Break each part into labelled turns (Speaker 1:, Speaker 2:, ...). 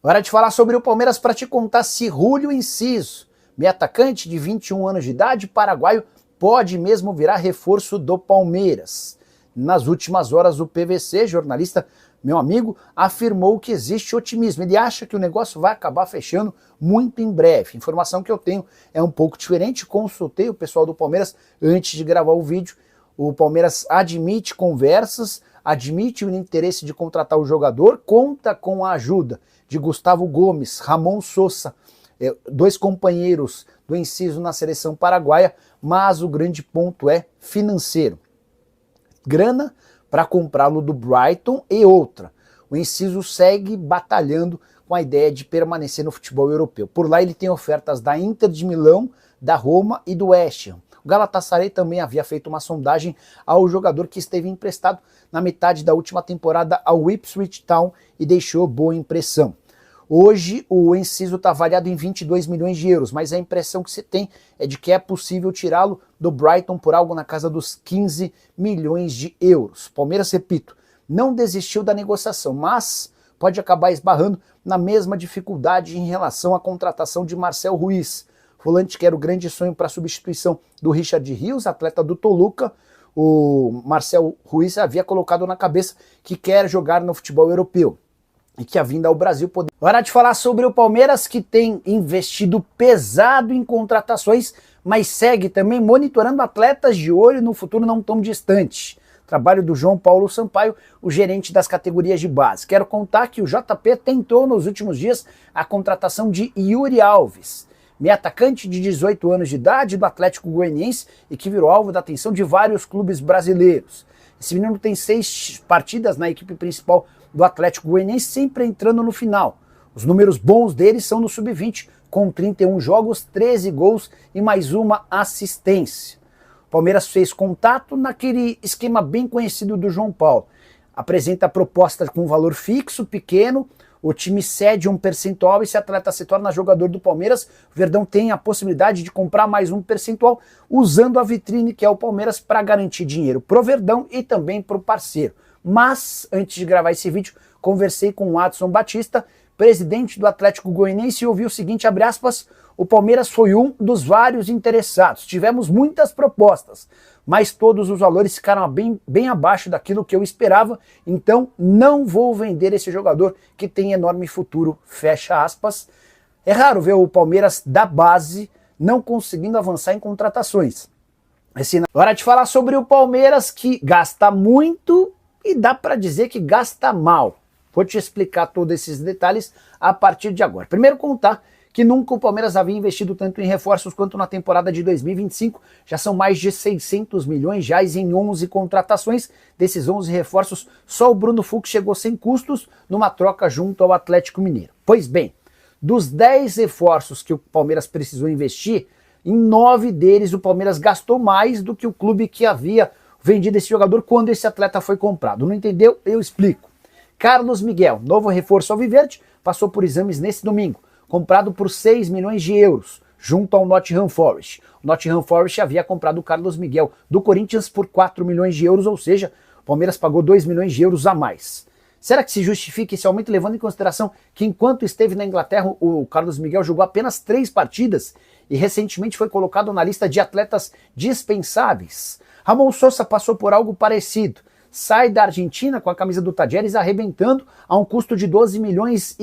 Speaker 1: Hora de falar sobre o Palmeiras para te contar se Júlio Enciso, meio atacante de 21 anos de idade, paraguaio, pode mesmo virar reforço do Palmeiras. Nas últimas horas, o PVC, jornalista, meu amigo, afirmou que existe otimismo. Ele acha que o negócio vai acabar fechando muito em breve. Informação que eu tenho é um pouco diferente. Consultei o pessoal do Palmeiras antes de gravar o vídeo. O Palmeiras admite conversas, admite o interesse de contratar o jogador, conta com a ajuda de Gustavo Gomes, Ramon Sosa, dois companheiros do Enciso na seleção paraguaia, mas o grande ponto é financeiro. Grana para comprá-lo do Brighton e outra. O Enciso segue batalhando com a ideia de permanecer no futebol europeu. Por lá ele tem ofertas da Inter de Milão, da Roma e do West Ham. O Galatasaray também havia feito uma sondagem ao jogador que esteve emprestado na metade da última temporada ao Ipswich Town e deixou boa impressão. Hoje o Enciso está avaliado em 22 milhões de euros, mas a impressão que se tem é de que é possível tirá-lo do Brighton por algo na casa dos 15 milhões de euros. Palmeiras, repito, não desistiu da negociação, mas pode acabar esbarrando na mesma dificuldade em relação à contratação de Marcel Ruiz, volante que era o grande sonho para a substituição do Richard Rios, atleta do Toluca. O Marcel Ruiz havia colocado na cabeça que quer jogar no futebol europeu e que a vinda ao Brasil poder... Hora de falar sobre o Palmeiras, que tem investido pesado em contratações, mas segue também monitorando atletas de olho no futuro não tão distante. Trabalho do João Paulo Sampaio, o gerente das categorias de base. Quero contar que o JP tentou nos últimos dias a contratação de Yuri Alves, meio atacante de 18 anos de idade do Atlético Goianiense e que virou alvo da atenção de vários clubes brasileiros. Esse menino tem 6 partidas na equipe principal do Atlético Goianiense, sempre entrando no final. Os números bons dele são no sub-20, com 31 jogos, 13 gols e mais uma assistência. O Palmeiras fez contato naquele esquema bem conhecido do João Paulo. Apresenta a proposta com valor fixo, pequeno, o time cede um percentual e se o atleta se torna jogador do Palmeiras, o Verdão tem a possibilidade de comprar mais um percentual usando a vitrine que é o Palmeiras para garantir dinheiro pro Verdão e também pro parceiro. Mas, antes de gravar esse vídeo, conversei com o Adson Batista, presidente do Atlético Goianiense, e ouvi o seguinte, abre aspas, o Palmeiras foi um dos vários interessados, tivemos muitas propostas, mas todos os valores ficaram bem abaixo daquilo que eu esperava, então não vou vender esse jogador que tem enorme futuro, fecha aspas. É raro ver o Palmeiras da base não conseguindo avançar em contratações. Hora de falar sobre o Palmeiras, que gasta muito e dá para dizer que gasta mal. Vou te explicar todos esses detalhes a partir de agora. Primeiro contar que nunca o Palmeiras havia investido tanto em reforços quanto na temporada de 2025. Já são mais de 600 milhões já em 11 contratações. Desses 11 reforços, só o Bruno Fux chegou sem custos numa troca junto ao Atlético Mineiro. Pois bem, dos 10 reforços que o Palmeiras precisou investir, em 9 deles o Palmeiras gastou mais do que o clube que havia vendido esse jogador quando esse atleta foi comprado. Não entendeu? Eu explico. Carlos Miguel, novo reforço alviverde, passou por exames nesse domingo, comprado por 6 milhões de euros, junto ao Nottingham Forest. O Nottingham Forest havia comprado o Carlos Miguel do Corinthians por 4 milhões de euros, ou seja, o Palmeiras pagou 2 milhões de euros a mais. Será que se justifica esse aumento, levando em consideração que enquanto esteve na Inglaterra, o Carlos Miguel jogou apenas 3 partidas e recentemente foi colocado na lista de atletas dispensáveis? Ramon Sosa passou por algo parecido. Sai da Argentina com a camisa do Tajeres arrebentando a um custo de 12 milhões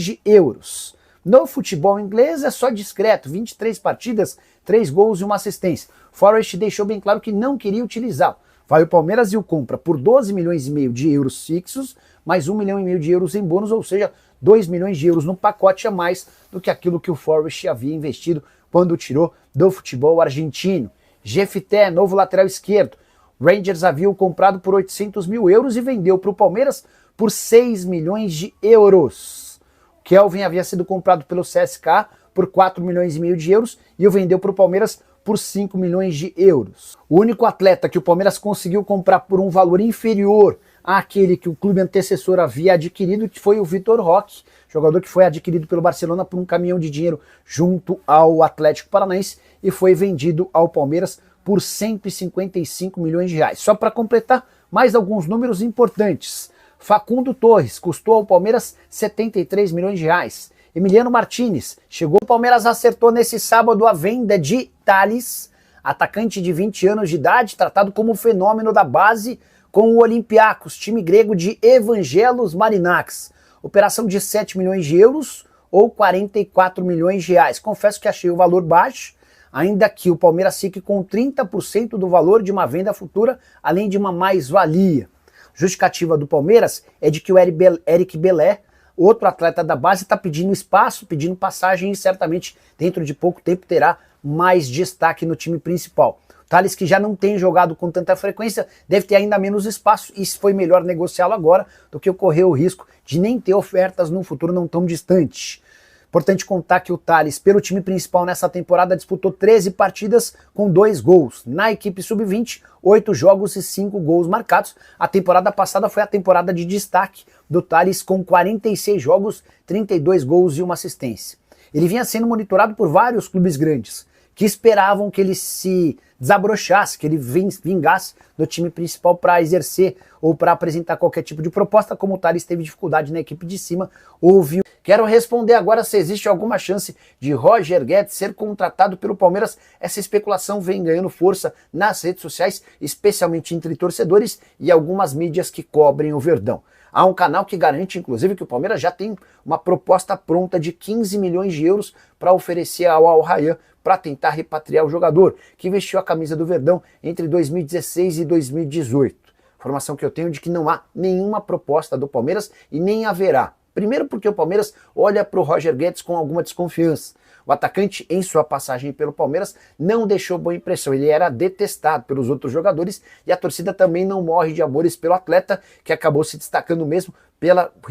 Speaker 1: de euros. No futebol inglês é só discreto, 23 partidas, 3 gols e uma assistência. Forest deixou bem claro que não queria utilizá-lo. Vai o Palmeiras e o compra por 12 milhões e meio de euros fixos, mais 1 milhão e meio de euros em bônus, ou seja, 2 milhões de euros no pacote a mais do que aquilo que o Forest havia investido quando o tirou do futebol argentino. Jefité, novo lateral esquerdo. Rangers havia o comprado por 800 mil euros e vendeu para o Palmeiras por 6 milhões de euros. Kelvin havia sido comprado pelo CSKA por 4 milhões e meio de euros e o vendeu para o Palmeiras por 5 milhões de euros. O único atleta que o Palmeiras conseguiu comprar por um valor inferior àquele que o clube antecessor havia adquirido foi o Vitor Roque, jogador que foi adquirido pelo Barcelona por um caminhão de dinheiro junto ao Atlético Paranaense e foi vendido ao Palmeiras por 155 milhões de reais. Só para completar, mais alguns números importantes. Facundo Torres custou ao Palmeiras 73 milhões de reais. Emiliano Martinez chegou, o Palmeiras acertou nesse sábado a venda de Thales, atacante de 20 anos de idade, tratado como fenômeno da base com o Olympiacos, time grego de Evangelos Marinakis. Operação de 7 milhões de euros ou 44 milhões de reais. Confesso que achei o valor baixo, ainda que o Palmeiras fique com 30% do valor de uma venda futura, além de uma mais-valia. Justificativa do Palmeiras é de que o Eric Belé, outro atleta da base, está pedindo espaço, pedindo passagem e certamente dentro de pouco tempo terá mais destaque no time principal. Thales, que já não tem jogado com tanta frequência, deve ter ainda menos espaço e foi melhor negociá-lo agora do que correr o risco de nem ter ofertas num futuro não tão distante. Importante contar que o Thales, pelo time principal nessa temporada, disputou 13 partidas com 2 gols. Na equipe sub-20, 8 jogos e 5 gols marcados. A temporada passada foi a temporada de destaque do Thales, com 46 jogos, 32 gols e uma assistência. Ele vinha sendo monitorado por vários clubes grandes, que esperavam que ele se desabrochasse, que ele vingasse do time principal para exercer ou para apresentar qualquer tipo de proposta. Como o Thales teve dificuldade na equipe de cima, houve... Quero responder agora se existe alguma chance de Roger Guedes ser contratado pelo Palmeiras. Essa especulação vem ganhando força nas redes sociais, especialmente entre torcedores e algumas mídias que cobrem o Verdão. Há um canal que garante, inclusive, que o Palmeiras já tem uma proposta pronta de 15 milhões de euros para oferecer ao Al Rayyan para tentar repatriar o jogador, que vestiu a camisa do Verdão entre 2016 e 2018. Informação que eu tenho de que não há nenhuma proposta do Palmeiras e nem haverá. Primeiro porque o Palmeiras olha para o Roger Guedes com alguma desconfiança. O atacante, em sua passagem pelo Palmeiras, não deixou boa impressão. Ele era detestado pelos outros jogadores e a torcida também não morre de amores pelo atleta, que acabou se destacando mesmo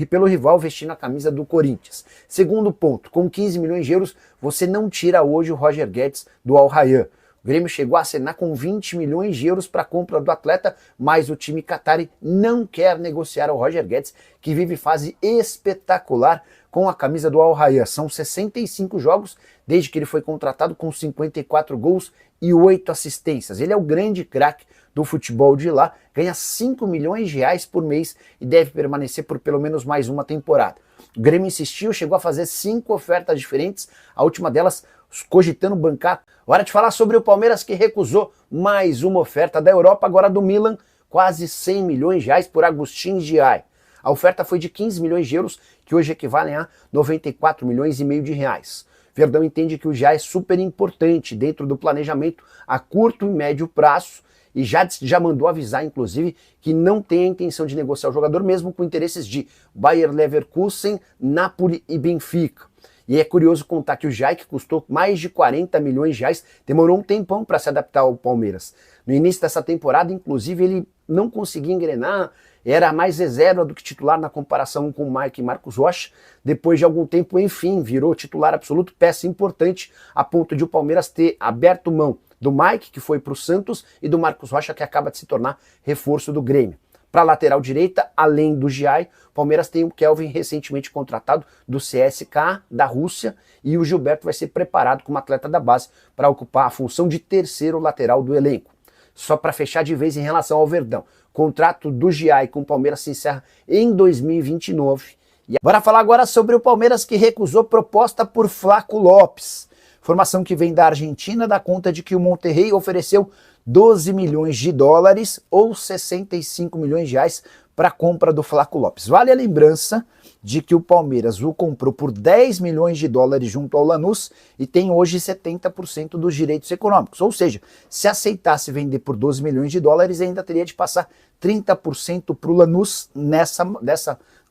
Speaker 1: pelo rival vestindo a camisa do Corinthians. Segundo ponto, com 15 milhões de euros, você não tira hoje o Roger Guedes do Al Rayyan. O Grêmio chegou a assinar com 20 milhões de euros para a compra do atleta, mas o time qatari não quer negociar o Roger Guedes, que vive fase espetacular com a camisa do Al Rayyan. São 65 jogos desde que ele foi contratado, com 54 gols e 8 assistências. Ele é o grande craque do futebol de lá, ganha 5 milhões de reais por mês e deve permanecer por pelo menos mais uma temporada. O Grêmio insistiu, chegou a fazer 5 ofertas diferentes, a última delas cogitando bancar. Hora de falar sobre o Palmeiras, que recusou mais uma oferta da Europa, agora do Milan, quase 100 milhões de reais por Agustin Giai. A oferta foi de 15 milhões de euros, que hoje equivalem a 94 milhões e meio de reais. Verdão entende que o Giai é super importante dentro do planejamento a curto e médio prazo e já mandou avisar, inclusive, que não tem a intenção de negociar o jogador, mesmo com interesses de Bayer Leverkusen, Napoli e Benfica. E é curioso contar que o Giai, que custou mais de 40 milhões de reais, demorou um tempão para se adaptar ao Palmeiras. No início dessa temporada, inclusive, ele não conseguia engrenar, era mais reserva do que titular na comparação com o Mike e Marcos Rocha. Depois de algum tempo, enfim, virou titular absoluto, peça importante, a ponto de o Palmeiras ter aberto mão do Mike, que foi para o Santos, e do Marcos Rocha, que acaba de se tornar reforço do Grêmio. Para a lateral direita, além do Giai, o Palmeiras tem o Kelvin, recentemente contratado do CSKA da Rússia, e o Gilberto vai ser preparado como atleta da base para ocupar a função de terceiro lateral do elenco. Só para fechar de vez em relação ao Verdão, o contrato do Giai com o Palmeiras se encerra em 2029. E bora falar agora sobre o Palmeiras, que recusou proposta por Flaco Lopes. Informação que vem da Argentina dá conta de que o Monterrey ofereceu 12 milhões de dólares ou 65 milhões de reais para a compra do Flaco Lopes. Vale a lembrança de que o Palmeiras o comprou por 10 milhões de dólares junto ao Lanús e tem hoje 70% dos direitos econômicos. Ou seja, se aceitasse vender por 12 milhões de dólares, ainda teria de passar 30% para o Lanús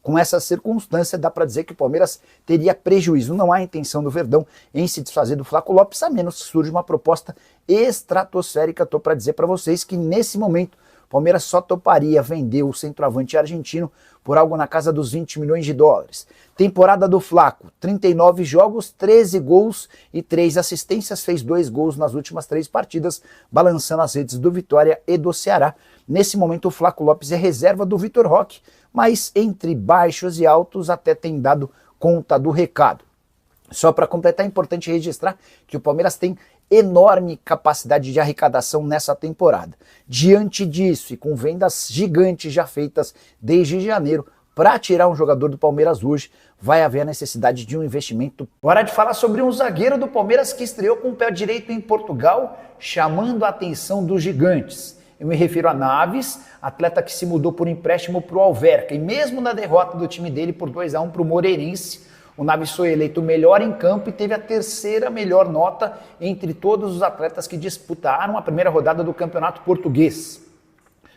Speaker 1: com essa circunstância. Dá para dizer que o Palmeiras teria prejuízo. Não há intenção do Verdão em se desfazer do Flaco Lopes, a menos que surja uma proposta estratosférica. Estou para dizer para vocês que nesse momento o Palmeiras só toparia vender o centroavante argentino por algo na casa dos 20 milhões de dólares. Temporada do Flaco, 39 jogos, 13 gols e 3 assistências, fez 2 gols nas últimas 3 partidas, balançando as redes do Vitória e do Ceará. Nesse momento o Flaco Lopes é reserva do Vitor Roque, mas entre baixos e altos até tem dado conta do recado. Só para completar, é importante registrar que o Palmeiras tem enorme capacidade de arrecadação nessa temporada. Diante disso, e com vendas gigantes já feitas desde janeiro, para tirar um jogador do Palmeiras hoje, vai haver a necessidade de um investimento. Hora de falar sobre um zagueiro do Palmeiras que estreou com o pé direito em Portugal, chamando a atenção dos gigantes. Eu me refiro a Naves, atleta que se mudou por empréstimo para o Alverca, e mesmo na derrota do time dele por 2-1 para o Moreirense, o Naves foi eleito o melhor em campo e teve a terceira melhor nota entre todos os atletas que disputaram a primeira rodada do Campeonato Português.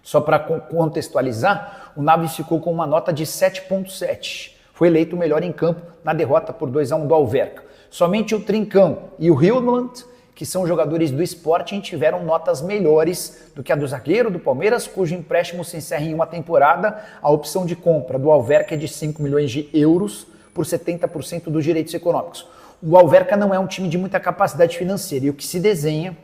Speaker 1: Só para contextualizar, o Naves ficou com uma nota de 7.7. Foi eleito o melhor em campo na derrota por 2-1 do Alverca. Somente o Trincão e o Hildmann, que são jogadores do Sporting, tiveram notas melhores do que a do zagueiro do Palmeiras, cujo empréstimo se encerra em uma temporada. A opção de compra do Alverca é de 5 milhões de euros por 70% dos direitos econômicos. O Alverca não é um time de muita capacidade financeira e o que se desenha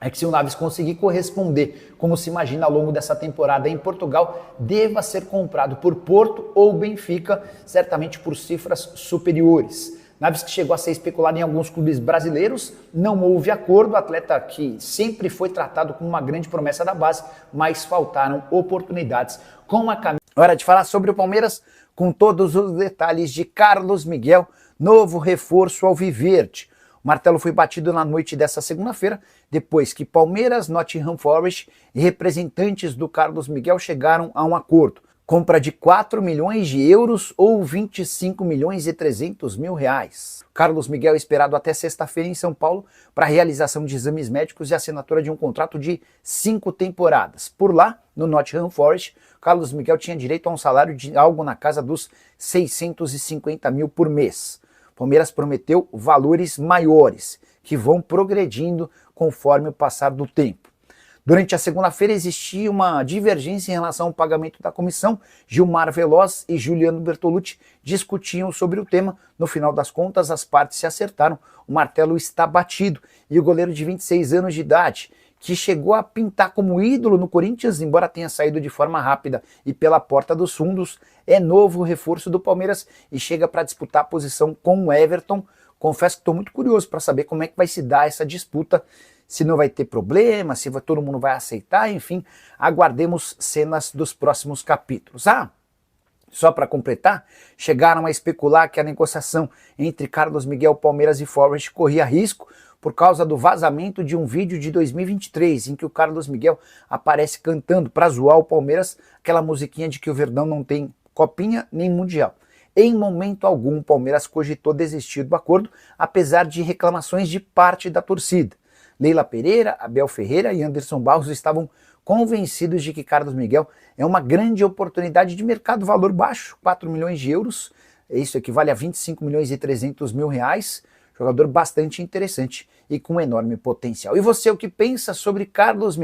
Speaker 1: é que se o Naves conseguir corresponder, como se imagina ao longo dessa temporada em Portugal, deva ser comprado por Porto ou Benfica, certamente por cifras superiores. Naves que chegou a ser especulado em alguns clubes brasileiros, não houve acordo, atleta que sempre foi tratado como uma grande promessa da base, mas faltaram oportunidades com a camisa. Hora de falar sobre o Palmeiras com todos os detalhes de Carlos Miguel, novo reforço alviverde. O martelo foi batido na noite dessa segunda-feira, depois que Palmeiras, Nottingham Forest e representantes do Carlos Miguel chegaram a um acordo. Compra de 4 milhões de euros ou 25 milhões e 300 mil reais. Carlos Miguel é esperado até sexta-feira em São Paulo para a realização de exames médicos e assinatura de um contrato de 5 temporadas. Por lá, no Nottingham Forest, Carlos Miguel tinha direito a um salário de algo na casa dos 650 mil por mês. Palmeiras prometeu valores maiores, que vão progredindo conforme o passar do tempo. Durante a segunda-feira existia uma divergência em relação ao pagamento da comissão. Gilmar Veloz e Juliano Bertolucci discutiam sobre o tema. No final das contas, as partes se acertaram. O martelo está batido e o goleiro de 26 anos de idade, que chegou a pintar como ídolo no Corinthians, embora tenha saído de forma rápida e pela porta dos fundos, é novo reforço do Palmeiras e chega para disputar a posição com o Everton. Confesso que estou muito curioso para saber como é que vai se dar essa disputa, se não vai ter problema, se todo mundo vai aceitar, enfim, aguardemos cenas dos próximos capítulos. Só para completar, chegaram a especular que a negociação entre Carlos Miguel, Palmeiras e Forest corria risco por causa do vazamento de um vídeo de 2023, em que o Carlos Miguel aparece cantando para zoar o Palmeiras aquela musiquinha de que o Verdão não tem copinha nem mundial. Em momento algum, o Palmeiras cogitou desistir do acordo, apesar de reclamações de parte da torcida. Leila Pereira, Abel Ferreira e Anderson Barros estavam convencidos de que Carlos Miguel é uma grande oportunidade de mercado, valor baixo, 4 milhões de euros, isso equivale a 25 milhões e 300 mil reais, jogador bastante interessante e com enorme potencial. E você, o que pensa sobre Carlos Miguel?